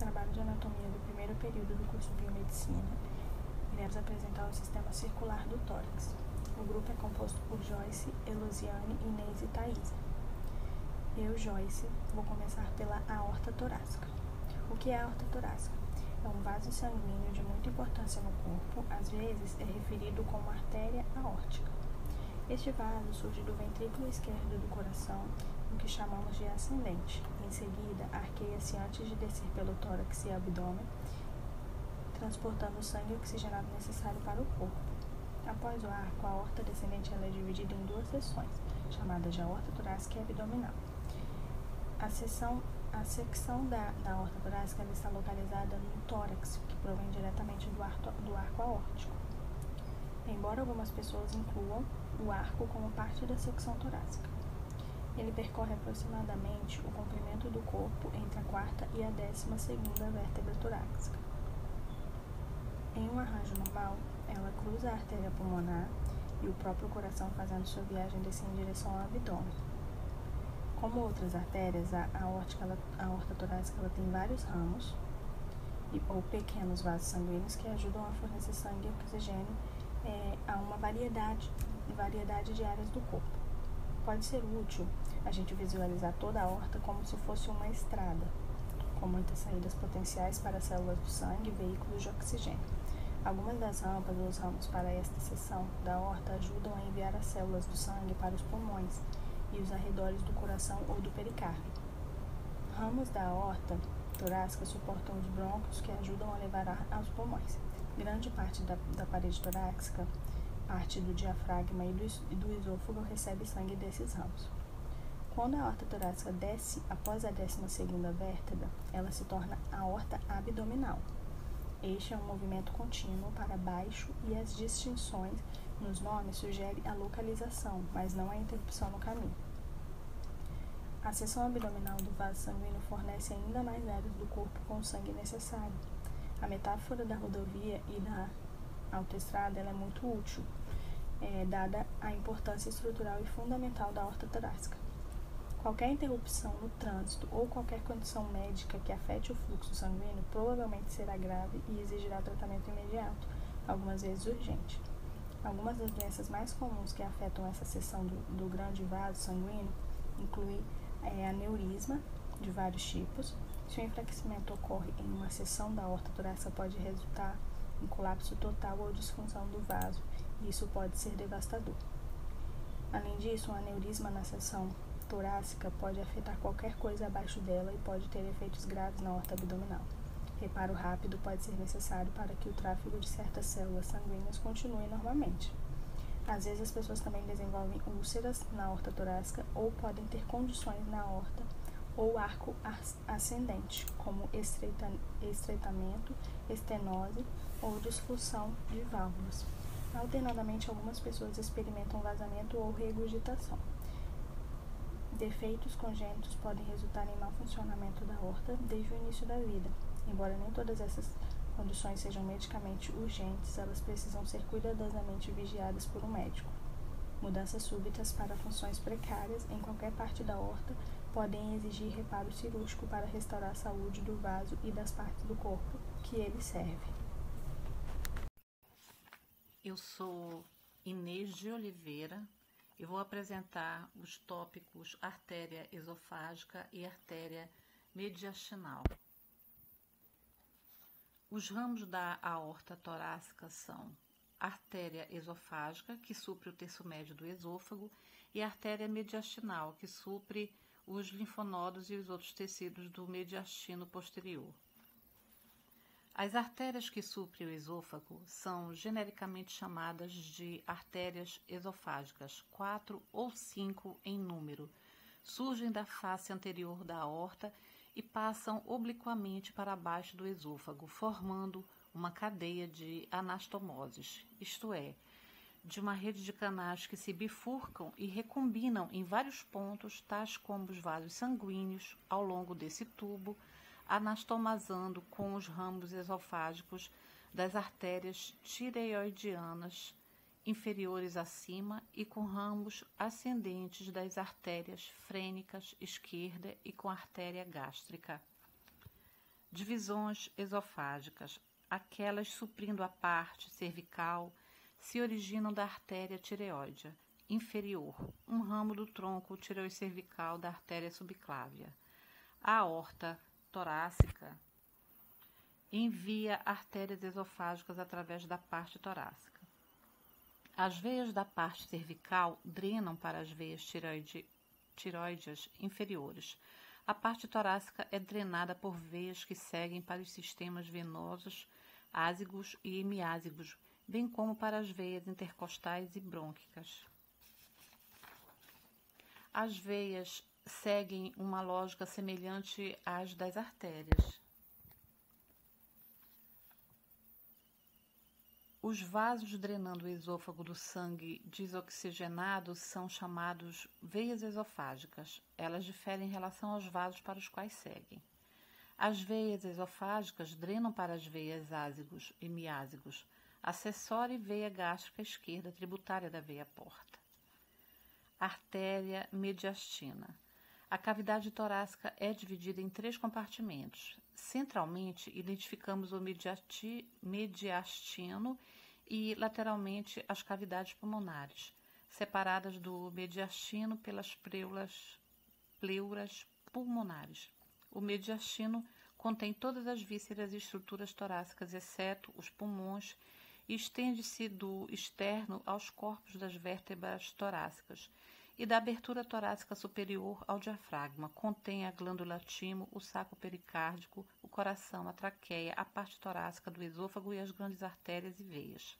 trabalho de anatomia do primeiro período do curso de Biomedicina, iremos apresentar o sistema circular do tórax. O grupo é composto por Joyce, Elosiane, Inês e Thaisa. Eu, Joyce, vou começar pela aorta torácica. O que é a aorta torácica? É um vaso sanguíneo de muita importância no corpo, às vezes é referido como artéria aórtica. Este vaso surge do ventrículo esquerdo do coração, o que chamamos de ascendente. Em seguida, arqueia-se antes de descer pelo tórax e abdômen, transportando o sangue oxigenado necessário para o corpo. Após o arco, a aorta descendente é dividida em duas seções, chamadas de aorta torácica e abdominal. A secção da aorta torácica está localizada no tórax, que provém diretamente do arco aórtico. Embora algumas pessoas incluam o arco como parte da secção torácica. Ele percorre aproximadamente o comprimento do corpo entre a quarta e a 12ª vértebra torácica. Em um arranjo normal, ela cruza a artéria pulmonar e o próprio coração, fazendo sua viagem descer em direção ao abdômen. Como outras artérias, a aorta torácica ela tem vários ramos ou pequenos vasos sanguíneos que ajudam a fornecer sangue e oxigênio a uma variedade de áreas do corpo. Pode ser útil a gente visualizar toda a aorta como se fosse uma estrada, com muitas saídas potenciais para células do sangue e veículos de oxigênio. Algumas das rampas ou os ramos para esta seção da aorta ajudam a enviar as células do sangue para os pulmões e os arredores do coração ou do pericárdio. Ramos da aorta torácica suportam os brônquios que ajudam a levar ar aos pulmões. Grande parte da parede torácica, parte do diafragma e do esôfago recebe sangue desses ramos. Quando a aorta torácica desce após a 12ª vértebra, ela se torna aorta abdominal. Este é um movimento contínuo para baixo e as distinções nos nomes sugerem a localização, mas não a interrupção no caminho. A seção abdominal do vaso sanguíneo fornece ainda mais áreas do corpo com o sangue necessário. A metáfora da rodovia e da autoestrada ela é muito útil, dada a importância estrutural e fundamental da aorta torácica. Qualquer interrupção no trânsito ou qualquer condição médica que afete o fluxo sanguíneo provavelmente será grave e exigirá tratamento imediato, algumas vezes urgente. Algumas das doenças mais comuns que afetam essa seção do grande vaso sanguíneo incluem aneurisma de vários tipos. Se o enfraquecimento ocorre em uma seção da aorta torácica, pode resultar em colapso total ou disfunção do vaso, e isso pode ser devastador. Além disso, um aneurisma na seção torácica pode afetar qualquer coisa abaixo dela e pode ter efeitos graves na aorta abdominal. Reparo rápido pode ser necessário para que o tráfego de certas células sanguíneas continue normalmente. Às vezes as pessoas também desenvolvem úlceras na aorta torácica ou podem ter condições na aorta ou arco ascendente, como estreitamento, estenose ou disfunção de válvulas. Alternadamente, algumas pessoas experimentam vazamento ou regurgitação. Defeitos congênitos podem resultar em mau funcionamento da aorta desde o início da vida. Embora nem todas essas condições sejam medicamente urgentes, elas precisam ser cuidadosamente vigiadas por um médico. Mudanças súbitas para funções precárias em qualquer parte da aorta podem exigir reparo cirúrgico para restaurar a saúde do vaso e das partes do corpo que ele serve. Eu sou Inês de Oliveira e vou apresentar os tópicos artéria esofágica e artéria mediastinal. Os ramos da aorta torácica são a artéria esofágica, que supre o terço médio do esôfago, e a artéria mediastinal, que supre os linfonodos e os outros tecidos do mediastino posterior. As artérias que suprem o esôfago são genericamente chamadas de artérias esofágicas, 4 ou 5 em número. Surgem da face anterior da aorta e passam obliquamente para baixo do esôfago, formando uma cadeia de anastomoses, isto é, de uma rede de canais que se bifurcam e recombinam em vários pontos, tais como os vasos sanguíneos, ao longo desse tubo, anastomazando com os ramos esofágicos das artérias tireoidianas inferiores acima e com ramos ascendentes das artérias frênicas esquerda e com a artéria gástrica. Divisões esofágicas. Aquelas suprindo a parte cervical se originam da artéria tireoide inferior, um ramo do tronco tireocervical da artéria subclávia. A aorta torácica envia artérias esofágicas através da parte torácica. As veias da parte cervical drenam para as veias tireoides inferiores. A parte torácica é drenada por veias que seguem para os sistemas venosos ázigos e hemiázigos, bem como para as veias intercostais e brônquicas. As veias seguem uma lógica semelhante às das artérias. Os vasos drenando o esôfago do sangue desoxigenado são chamados veias esofágicas. Elas diferem em relação aos vasos para os quais seguem. As veias esofágicas drenam para as veias ázigos e hemiázigos, acessória e veia gástrica esquerda, tributária da veia porta. Artéria mediastina. A cavidade torácica é dividida em 3 compartimentos. Centralmente, identificamos o mediastino e lateralmente as cavidades pulmonares, separadas do mediastino pelas pleuras pulmonares. O mediastino contém todas as vísceras e estruturas torácicas, exceto os pulmões, e estende-se do externo aos corpos das vértebras torácicas e da abertura torácica superior ao diafragma. Contém a glândula timo, o saco pericárdico, o coração, a traqueia, a parte torácica do esôfago e as grandes artérias e veias.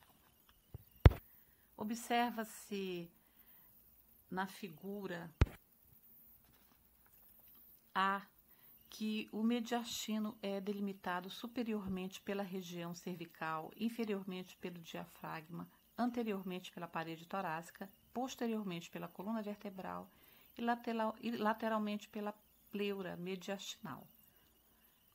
Observa-se na figura A que o mediastino é delimitado superiormente pela região cervical, inferiormente pelo diafragma, anteriormente pela parede torácica, posteriormente pela coluna vertebral e lateralmente pela pleura mediastinal.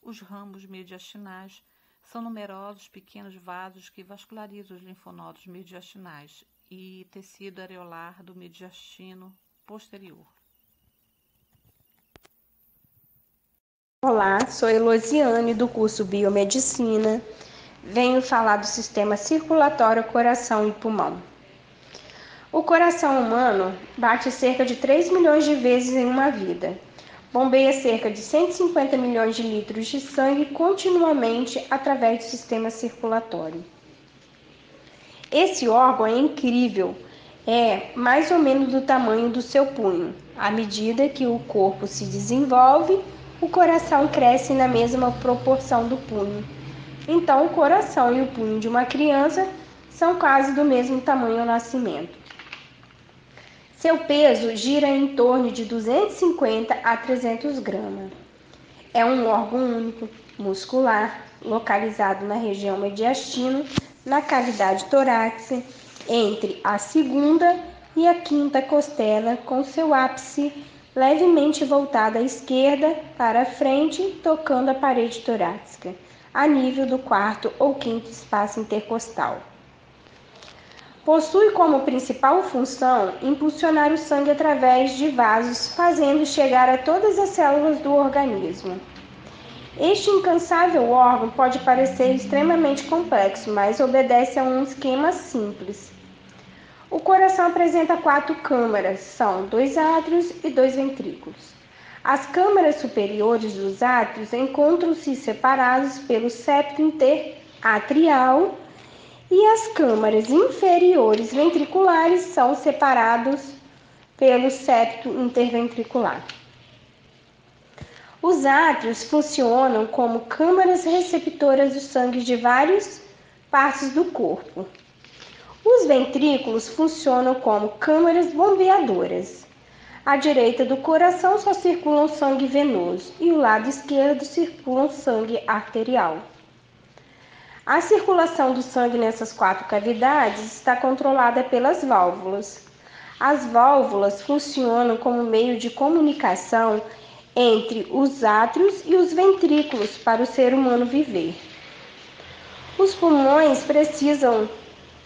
Os ramos mediastinais são numerosos pequenos vasos que vascularizam os linfonodos mediastinais e tecido areolar do mediastino posterior. Olá, sou Elosiane do curso Biomedicina. Venho falar do sistema circulatório, coração e pulmão. O coração humano bate cerca de 3 milhões de vezes em uma vida. Bombeia cerca de 150 milhões de litros de sangue continuamente através do sistema circulatório. Esse órgão é incrível, é mais ou menos do tamanho do seu punho. À medida que o corpo se desenvolve, o coração cresce na mesma proporção do punho. Então, o coração e o punho de uma criança são quase do mesmo tamanho ao nascimento. Seu peso gira em torno de 250 a 300 gramas. É um órgão único, muscular, localizado na região mediastino, na cavidade torácica, entre a segunda e a quinta costela, com seu ápice levemente voltado à esquerda para a frente, tocando a parede torácica, a nível do quarto ou quinto espaço intercostal. Possui como principal função impulsionar o sangue através de vasos, fazendo chegar a todas as células do organismo. Este incansável órgão pode parecer extremamente complexo, mas obedece a um esquema simples. O coração apresenta 4 câmaras, são 2 átrios e 2 ventrículos. As câmaras superiores dos átrios encontram-se separadas pelo septo interatrial e as câmaras inferiores ventriculares são separadas pelo septo interventricular. Os átrios funcionam como câmaras receptoras do sangue de várias partes do corpo. Os ventrículos funcionam como câmaras bombeadoras. À direita do coração só circula sangue venoso e o lado esquerdo circula sangue arterial. A circulação do sangue nessas 4 cavidades está controlada pelas válvulas. As válvulas funcionam como meio de comunicação entre os átrios e os ventrículos para o ser humano viver. Os pulmões precisam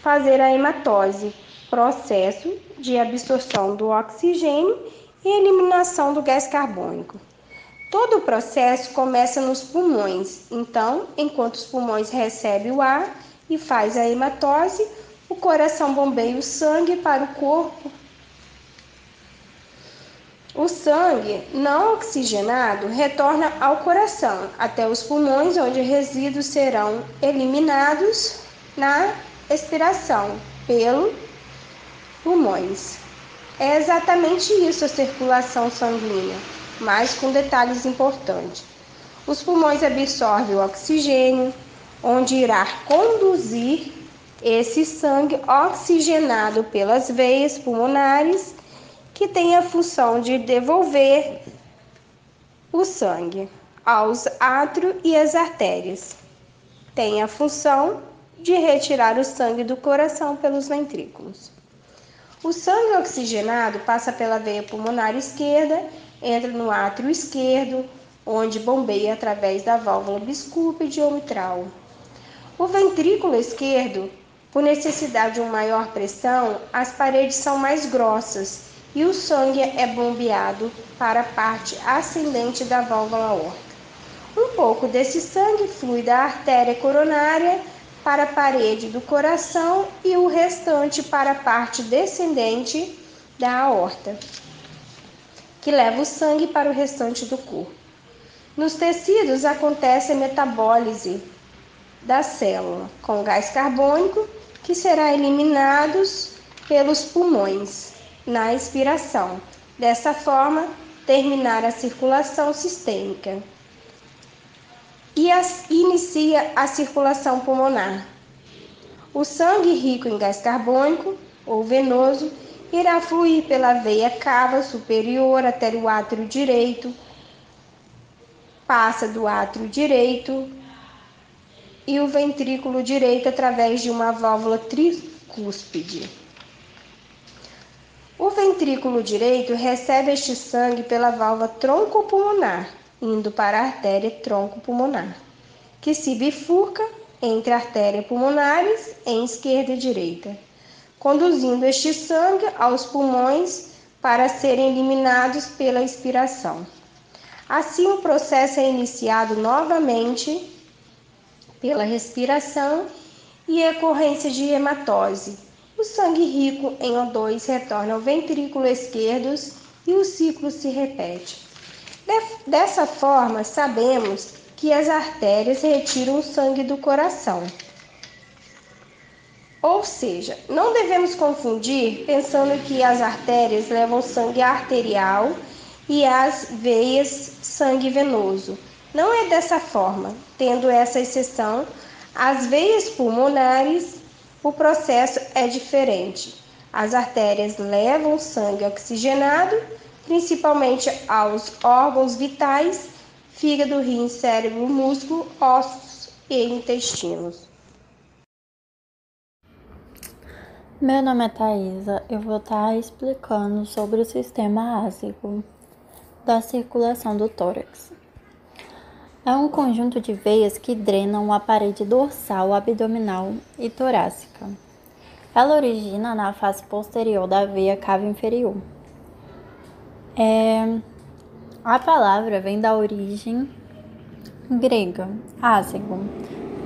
fazer a hematose, processo de absorção do oxigênio e eliminação do gás carbônico. Todo o processo começa nos pulmões. Então, enquanto os pulmões recebem o ar e faz a hematose, o coração bombeia o sangue para o corpo. O sangue não oxigenado retorna ao coração, até os pulmões, onde resíduos serão eliminados na expiração pelos pulmões. É exatamente isso a circulação sanguínea, mas com detalhes importantes. Os pulmões absorvem o oxigênio, onde irá conduzir esse sangue oxigenado pelas veias pulmonares, que tem a função de devolver o sangue aos átrios e às artérias. Tem a função de retirar o sangue do coração pelos ventrículos. O sangue oxigenado passa pela veia pulmonar esquerda, entra no átrio esquerdo, onde bombeia através da válvula biscúpide ou mitral. O ventrículo esquerdo, por necessidade de uma maior pressão, as paredes são mais grossas e o sangue é bombeado para a parte ascendente da válvula aórtica. Um pouco desse sangue flui da artéria coronária para a parede do coração e o restante para a parte descendente da aorta, que leva o sangue para o restante do corpo. Nos tecidos acontece a metabólise da célula, com gás carbônico, que será eliminado pelos pulmões na expiração. Dessa forma, terminar a circulação sistêmica e inicia a circulação pulmonar. O sangue rico em gás carbônico ou venoso irá fluir pela veia cava superior até o átrio direito, passa do átrio direito e o ventrículo direito através de uma válvula tricúspide. O ventrículo direito recebe este sangue pela válvula troncopulmonar, indo para a artéria troncopulmonar, que se bifurca entre artérias pulmonares em esquerda e direita, conduzindo este sangue aos pulmões para serem eliminados pela expiração. Assim, o processo é iniciado novamente pela respiração e ocorrência de hematose. O sangue rico em O2 retorna ao ventrículo esquerdo e o ciclo se repete. Dessa forma, sabemos que as artérias retiram o sangue do coração. Ou seja, não devemos confundir pensando que as artérias levam sangue arterial e as veias sangue venoso. Não é dessa forma. Tendo essa exceção, as veias pulmonares, o processo é diferente. As artérias levam sangue oxigenado, principalmente aos órgãos vitais, fígado, rim, cérebro, músculo, ossos e intestinos. Meu nome é Thaisa, eu vou estar explicando sobre o sistema ásico da circulação do tórax. É um conjunto de veias que drenam a parede dorsal, abdominal e torácica. Ela origina na face posterior da veia cava inferior. A palavra vem da origem grega, ásigo,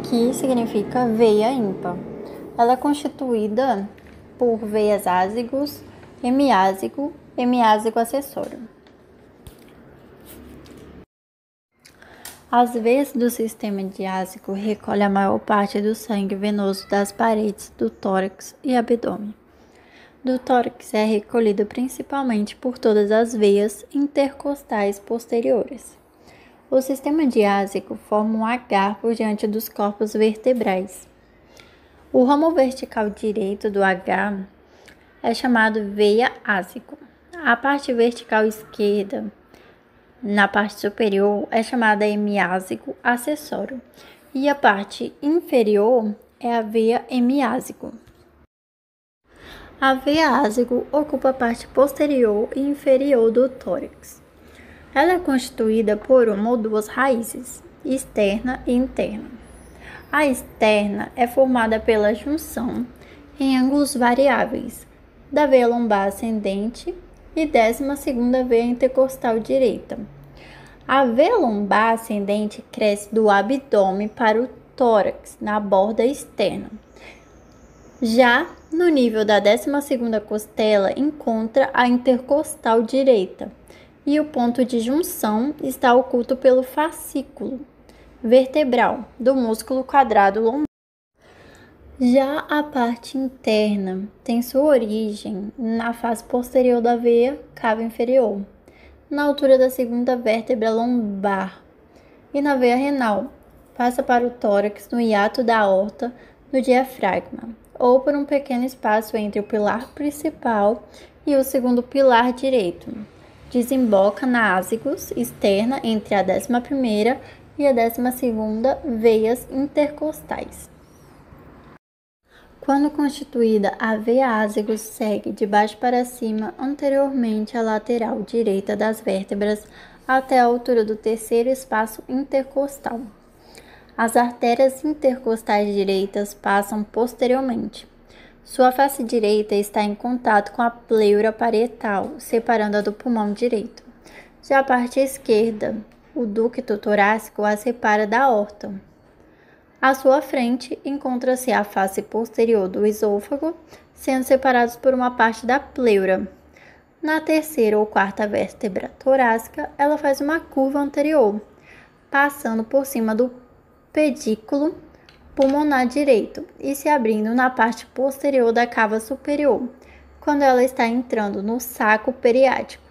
que significa veia ímpar. Ela é constituída por veias ázigos, hemiásico acessório. As veias do sistema diásico recolhem a maior parte do sangue venoso das paredes do tórax e abdômen. Do tórax é recolhido principalmente por todas as veias intercostais posteriores. O sistema diásico forma um H por diante dos corpos vertebrais. O ramo vertical direito do H é chamado veia ásico. A parte vertical esquerda, na parte superior, é chamada hemiásico acessório. E a parte inferior é a veia hemiásico. A veia ásico ocupa a parte posterior e inferior do tórax. Ela é constituída por uma ou duas raízes, externa e interna. A externa é formada pela junção, em ângulos variáveis, da veia lombar ascendente e 12ª veia intercostal direita. A veia lombar ascendente cresce do abdômen para o tórax, na borda externa. Já no nível da 12ª costela, encontra a intercostal direita, e o ponto de junção está oculto pelo fascículo vertebral do músculo quadrado lombar. Já a parte interna tem sua origem na face posterior da veia cava inferior, na altura da 2ª vértebra lombar, e na veia renal, passa para o tórax no hiato da aorta no diafragma, ou por um pequeno espaço entre o pilar principal e o segundo pilar direito. Desemboca na ásicos externa entre a 11ª e a 12ª veias intercostais. Quando constituída, a veia ásicos segue de baixo para cima anteriormente à lateral direita das vértebras até a altura do 3º espaço intercostal. As artérias intercostais direitas passam posteriormente. Sua face direita está em contato com a pleura parietal, separando-a do pulmão direito. Já a parte esquerda, o ducto torácico, a separa da aorta. À sua frente, encontra-se a face posterior do esôfago, sendo separados por uma parte da pleura. Na 3ª ou 4ª vértebra torácica, ela faz uma curva anterior, passando por cima do pedículo pulmonar direito e se abrindo na parte posterior da cava superior, quando ela está entrando no saco periático.